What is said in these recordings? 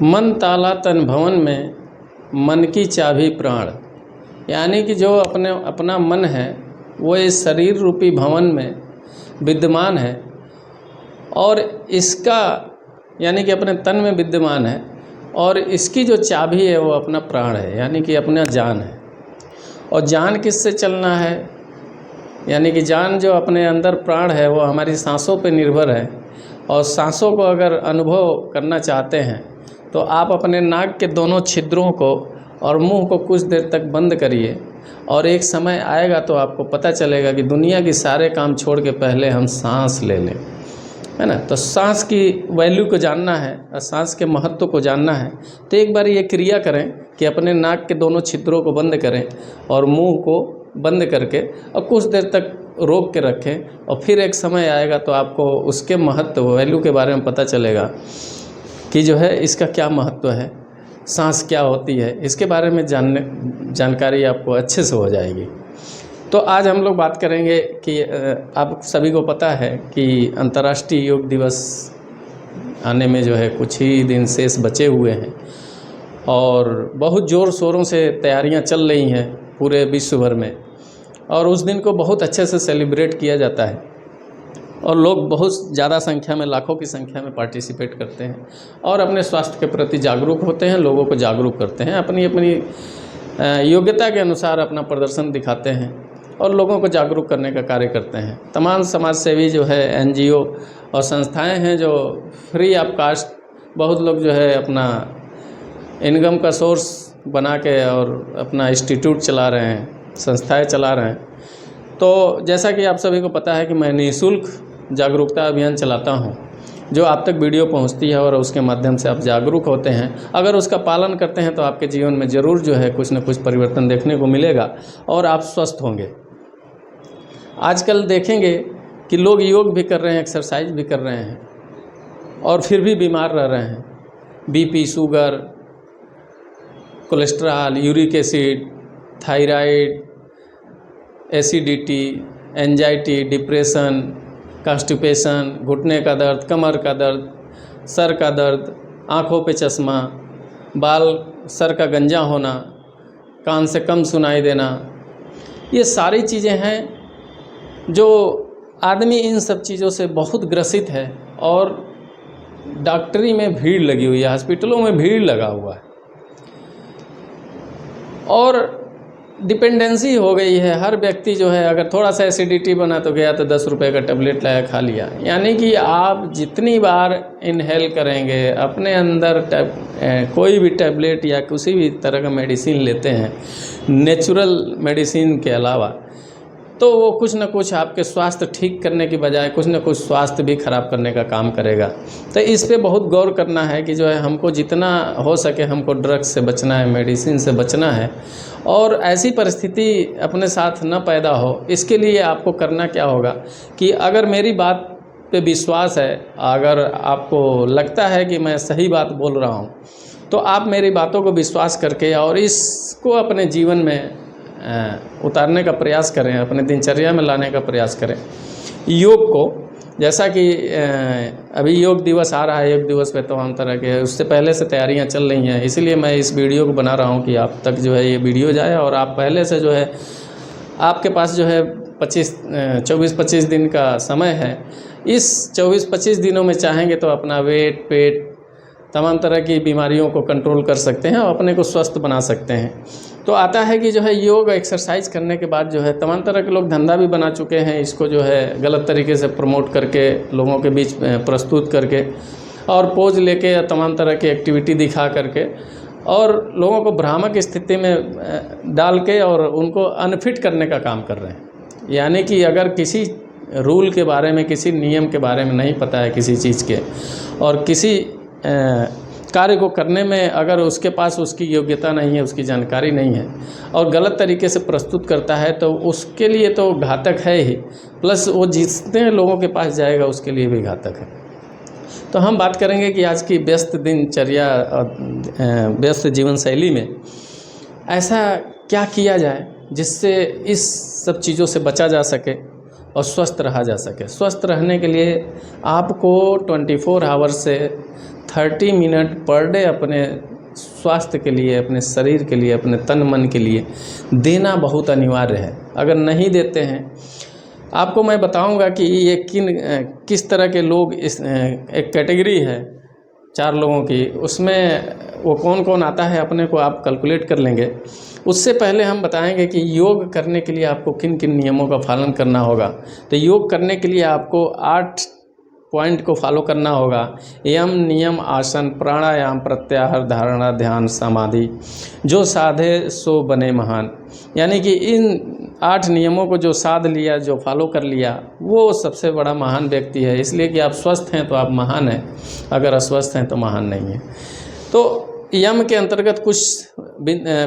मन ताला तन भवन में, मन की चाबी प्राण। यानी कि जो अपना मन है वो इस शरीर रूपी भवन में विद्यमान है और इसका यानी कि अपने तन में विद्यमान है और इसकी जो चाबी है वो अपना प्राण है, यानी कि अपना जान है। और जान किससे चलना है, यानी कि जान जो अपने अंदर प्राण है वो हमारी सांसों पे निर्भर है। और सांसों को अगर अनुभव करना चाहते हैं तो आप अपने नाक के दोनों छिद्रों को और मुंह को कुछ देर तक बंद करिए और एक समय आएगा तो आपको पता चलेगा कि दुनिया के सारे काम छोड़ के पहले हम सांस ले लें, है ना। तो सांस की वैल्यू को जानना है और सांस के महत्व को जानना है तो एक बार ये क्रिया करें कि अपने नाक के दोनों छिद्रों को बंद करें और मुंह को बंद करके और कुछ देर तक रोक के रखें और फिर एक समय आएगा तो आपको उसके महत्व वैल्यू के बारे में पता चलेगा कि जो है इसका क्या महत्व है, सांस क्या होती है, इसके बारे में जानकारी आपको अच्छे से हो जाएगी। तो आज हम लोग बात करेंगे कि आप सभी को पता है कि अंतर्राष्ट्रीय योग दिवस आने में जो है कुछ ही दिन शेष बचे हुए हैं और बहुत ज़ोर शोरों से तैयारियां चल रही हैं पूरे विश्व भर में और उस दिन को बहुत अच्छे से सेलिब्रेट किया जाता है और लोग बहुत ज़्यादा संख्या में, लाखों की संख्या में पार्टिसिपेट करते हैं और अपने स्वास्थ्य के प्रति जागरूक होते हैं, लोगों को जागरूक करते हैं, अपनी अपनी योग्यता के अनुसार अपना प्रदर्शन दिखाते हैं और लोगों को जागरूक करने का कार्य करते हैं। तमाम समाज सेवी जो है NGO और संस्थाएं हैं जो फ्री ऑफ कास्ट बहुत लोग जो है अपना इनकम का सोर्स बना के और अपना इंस्टीट्यूट चला रहे हैं, संस्थाएं चला रहे हैं। तो जैसा कि आप सभी को पता है कि मैं निःशुल्क जागरूकता अभियान चलाता हूं, जो आप तक वीडियो पहुंचती है और उसके माध्यम से आप जागरूक होते हैं। अगर उसका पालन करते हैं तो आपके जीवन में ज़रूर जो है कुछ न कुछ परिवर्तन देखने को मिलेगा और आप स्वस्थ होंगे। आजकल देखेंगे कि लोग योग भी कर रहे हैं, एक्सरसाइज भी कर रहे हैं और फिर भी बीमार रह रहे हैं। BP, sugar, cholesterol, uric acid, thyroid, acidity, anxiety, depression, constipation, घुटने का दर्द, कमर का दर्द, सर का दर्द, आँखों पे चश्मा, बाल सर का गंजा होना, कान से कम सुनाई देना, ये सारी चीज़ें हैं जो आदमी इन सब चीज़ों से बहुत ग्रसित है और डॉक्टरी में भीड़ लगी हुई है, हॉस्पिटलों में भीड़ लगा हुआ है और डिपेंडेंसी हो गई है। हर व्यक्ति जो है अगर थोड़ा सा एसिडिटी बना तो गया तो 10 रुपए का टेबलेट लाया, खा लिया। यानी कि आप जितनी बार इनहेल करेंगे अपने अंदर कोई भी टेबलेट या किसी भी तरह का मेडिसिन लेते हैं नेचुरल मेडिसिन के अलावा, तो वो कुछ न कुछ आपके स्वास्थ्य ठीक करने की बजाय कुछ न कुछ स्वास्थ्य भी खराब करने का काम करेगा। तो इस पे बहुत गौर करना है कि जो है हमको जितना हो सके हमको ड्रग्स से बचना है, मेडिसिन से बचना है और ऐसी परिस्थिति अपने साथ न पैदा हो। इसके लिए आपको करना क्या होगा कि अगर मेरी बात पे विश्वास है, अगर आपको लगता है कि मैं सही बात बोल रहा हूँ तो आप मेरी बातों को विश्वास करके और इसको अपने जीवन में उतारने का प्रयास करें, अपने दिनचर्या में लाने का प्रयास करें। योग को, जैसा कि अभी योग दिवस आ रहा है, योग दिवस पे तमाम तरह के उससे पहले से तैयारियां चल रही हैं, इसीलिए मैं इस वीडियो को बना रहा हूं कि आप तक जो है ये वीडियो जाए और आप पहले से जो है आपके पास जो है 24-25 दिन का समय है। इस 24-25 दिनों में चाहेंगे तो अपना वेट, पेट, तमाम तरह की बीमारियों को कंट्रोल कर सकते हैं और अपने को स्वस्थ बना सकते हैं। तो आता है कि जो है योग एक्सरसाइज करने के बाद जो है तमाम तरह के लोग धंधा भी बना चुके हैं, इसको जो है गलत तरीके से प्रमोट करके लोगों के बीच प्रस्तुत करके और पोज लेके या तमाम तरह की एक्टिविटी दिखा करके और लोगों को भ्रामक स्थिति में डाल के और उनको अनफिट करने का काम कर रहे हैं। यानी कि अगर किसी रूल के बारे में, किसी नियम के बारे में नहीं पता है किसी चीज़ के और किसी कार्य को करने में अगर उसके पास उसकी योग्यता नहीं है, उसकी जानकारी नहीं है और गलत तरीके से प्रस्तुत करता है तो उसके लिए तो घातक है ही, प्लस वो जितने लोगों के पास जाएगा उसके लिए भी घातक है। तो हम बात करेंगे कि आज की व्यस्त दिनचर्या और व्यस्त जीवन शैली में ऐसा क्या किया जाए जिससे इस सब चीज़ों से बचा जा सके और स्वस्थ रहा जा सके। स्वस्थ रहने के लिए आपको 24 आवर्स से 30 मिनट पर डे अपने स्वास्थ्य के लिए, अपने शरीर के लिए, अपने तन मन के लिए देना बहुत अनिवार्य है। अगर नहीं देते हैं, आपको मैं बताऊंगा कि ये किस तरह के लोग, इस एक कैटेगरी है 4 लोगों की, उसमें वो कौन कौन आता है अपने को आप कैलकुलेट कर लेंगे। उससे पहले हम बताएंगे कि योग करने के लिए आपको किन किन नियमों का पालन करना होगा। तो योग करने के लिए आपको 8 पॉइंट को फॉलो करना होगा। यम, नियम, आसन, प्राणायाम, प्रत्याहार, धारणा, ध्यान, समाधि। जो साधे सो बने महान। यानी कि इन 8 नियमों को जो साध लिया, जो फॉलो कर लिया, वो सबसे बड़ा महान व्यक्ति है। इसलिए कि आप स्वस्थ हैं तो आप महान हैं, अगर अस्वस्थ हैं तो महान नहीं हैं। तो यम के अंतर्गत कुछ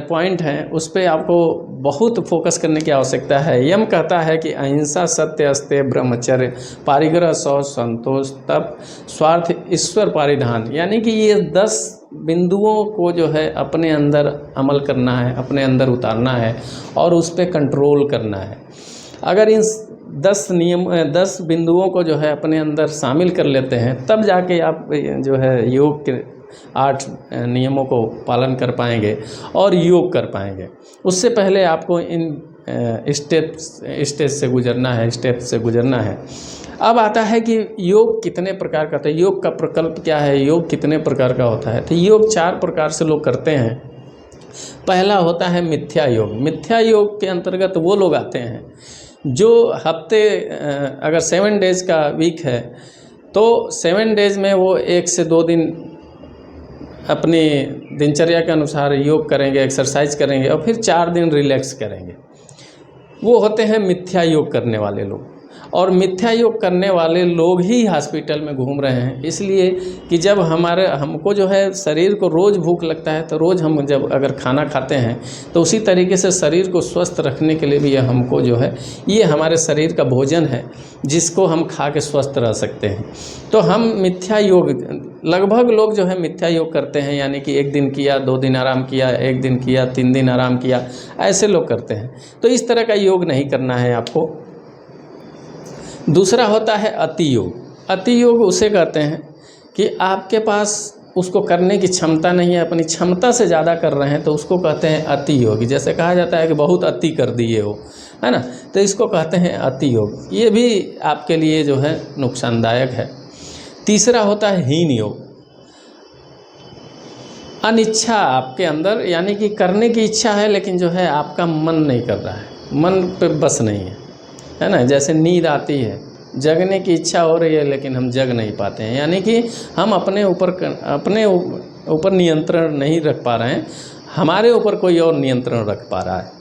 पॉइंट हैं, उस पर आपको बहुत फोकस करने की आवश्यकता है। यम कहता है कि अहिंसा, सत्य, अस्तेय, ब्रह्मचर्य, पारिग्रह, शौच, संतोष, तप, स्वार्थ, ईश्वर पारिधान। यानी कि ये 10 बिंदुओं को जो है अपने अंदर अमल करना है, अपने अंदर उतारना है और उस पर कंट्रोल करना है। अगर इन 10 बिंदुओं को जो है अपने अंदर शामिल कर लेते हैं, तब जाके आप जो है योग के 8 नियमों को पालन कर पाएंगे और योग कर पाएंगे। उससे पहले आपको इन स्टेज से गुजरना है। अब आता है कि योग कितने प्रकार का होता है, योग का प्रकल्प क्या है, योग कितने प्रकार का होता है। तो योग 4 प्रकार से लोग करते हैं। पहला होता है मिथ्या योग। मिथ्या योग के अंतर्गत वो लोग आते हैं जो हफ्ते, अगर 7 डेज का वीक है तो 7 डेज में वो 1 से 2 दिन अपनी दिनचर्या के अनुसार योग करेंगे, एक्सरसाइज करेंगे और फिर 4 दिन रिलैक्स करेंगे। वो होते हैं मिथ्या योग करने वाले लोग। और मिथ्या योग करने वाले लोग ही हॉस्पिटल में घूम रहे हैं, इसलिए कि जब हमको जो है शरीर को रोज़ भूख लगता है, तो रोज़ हम जब अगर खाना खाते हैं तो उसी तरीके से शरीर को स्वस्थ रखने के लिए भी हमको जो है, ये हमारे शरीर का भोजन है जिसको हम खा के स्वस्थ रह सकते हैं। तो हम मिथ्या योग, लगभग लोग जो है मिथ्या योग करते हैं, यानी कि 1 दिन किया, 2 दिन आराम किया, 1 दिन किया, 3 दिन आराम किया, ऐसे लोग करते हैं। तो इस तरह का योग नहीं करना है आपको। दूसरा होता है अति योग। अति योग उसे कहते हैं कि आपके पास उसको करने की क्षमता नहीं है, अपनी क्षमता से ज़्यादा कर रहे हैं, तो उसको कहते हैं अति योग। जैसे कहा जाता है कि बहुत अति कर दिए हो, है ना, तो इसको कहते हैं अति योग। ये भी आपके लिए जो है नुकसानदायक है। तीसरा होता है हीन योग। अनिच्छा आपके अंदर, यानी कि करने की इच्छा है लेकिन जो है आपका मन नहीं कर रहा है, मन पे बस नहीं है ना। जैसे नींद आती है, जगने की इच्छा हो रही है लेकिन हम जग नहीं पाते हैं, यानी कि हम अपने ऊपर नियंत्रण नहीं रख पा रहे हैं, हमारे ऊपर कोई और नियंत्रण रख पा रहा है।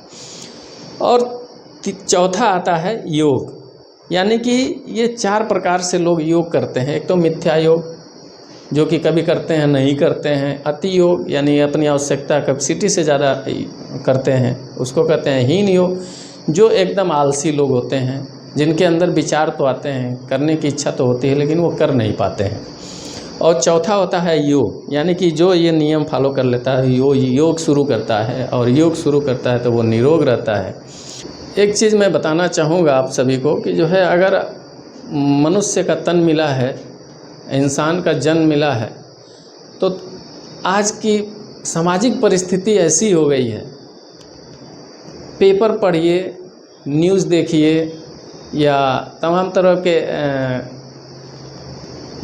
और चौथा आता है योग, यानी कि ये 4 प्रकार से लोग योग करते हैं। एक तो मिथ्या योग, जो कि कभी करते हैं नहीं करते हैं। अति योग, यानी अपनी आवश्यकता कैपेसिटी से ज़्यादा करते हैं, उसको कहते हैं हीन योग, जो एकदम आलसी लोग होते हैं, जिनके अंदर विचार तो आते हैं, करने की इच्छा तो होती है लेकिन वो कर नहीं पाते हैं। और चौथा होता है योग, यानी कि जो ये नियम फॉलो कर लेता है, योग शुरू करता है और योग शुरू करता है तो वो निरोग रहता है। एक चीज़ मैं बताना चाहूँगा आप सभी को कि जो है, अगर मनुष्य का तन मिला है, इंसान का जन्म मिला है, तो आज की सामाजिक परिस्थिति ऐसी हो गई है, पेपर पढ़िए, न्यूज़ देखिए या तमाम तरह के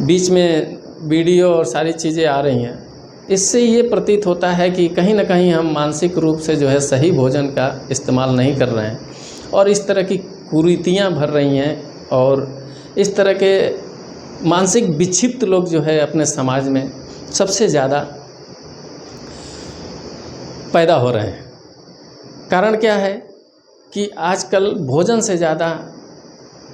बीच में वीडियो और सारी चीज़ें आ रही हैं, इससे ये प्रतीत होता है कि कहीं ना कहीं हम मानसिक रूप से जो है सही भोजन का इस्तेमाल नहीं कर रहे हैं और इस तरह की कुरीतियाँ भर रही हैं और इस तरह के मानसिक विक्षिप्त लोग जो है अपने समाज में सबसे ज़्यादा पैदा हो रहे हैं। कारण क्या है कि आजकल भोजन से ज़्यादा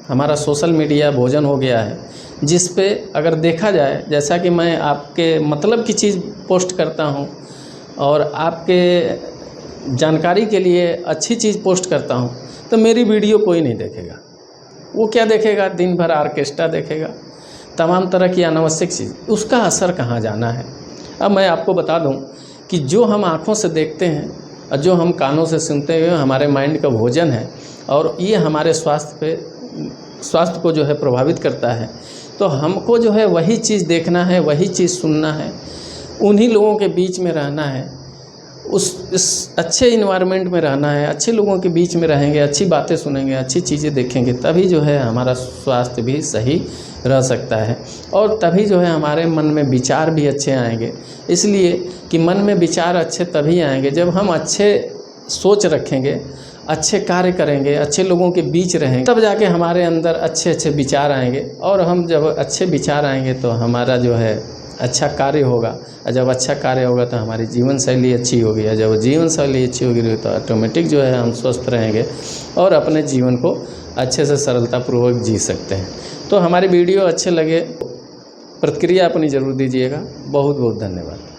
हमारा सोशल मीडिया भोजन हो गया है, जिस पे अगर देखा जाए, जैसा कि मैं आपके मतलब की चीज़ पोस्ट करता हूँ और आपके जानकारी के लिए अच्छी चीज़ पोस्ट करता हूँ, तो मेरी वीडियो कोई नहीं देखेगा। वो क्या देखेगा? दिन भर ऑर्केस्ट्रा देखेगा, तमाम तरह की अनावश्यक चीज़। उसका असर कहाँ जाना है? अब मैं आपको बता दूं कि जो हम आँखों से देखते हैं और जो हम कानों से सुनते हुए हमारे माइंड का भोजन है और ये हमारे स्वास्थ्य को जो है प्रभावित करता है। तो हमको जो है वही चीज़ देखना है, वही चीज़ सुनना है, उन्हीं लोगों के बीच में रहना है, इस अच्छे इन्वायरमेंट में रहना है। अच्छे लोगों के बीच में रहेंगे, अच्छी बातें सुनेंगे, अच्छी चीज़ें देखेंगे, तभी जो है हमारा स्वास्थ्य भी सही रह सकता है और तभी जो है हमारे मन में विचार भी अच्छे आएंगे। इसलिए कि मन में विचार अच्छे तभी आएंगे जब हम अच्छे सोच रखेंगे, अच्छे कार्य करेंगे, अच्छे लोगों के बीच रहेंगे, तब जाके हमारे अंदर अच्छे अच्छे विचार आएंगे। और हम जब अच्छे विचार आएंगे तो हमारा जो है अच्छा कार्य होगा, और जब अच्छा कार्य होगा तो हमारी जीवन शैली अच्छी होगी, और जब जीवन शैली अच्छी होगी तो ऑटोमेटिक जो है हम स्वस्थ रहेंगे और अपने जीवन को अच्छे से सरलतापूर्वक जी सकते हैं। तो हमारी वीडियो अच्छे लगे प्रतिक्रिया अपनी ज़रूर दीजिएगा। बहुत बहुत धन्यवाद।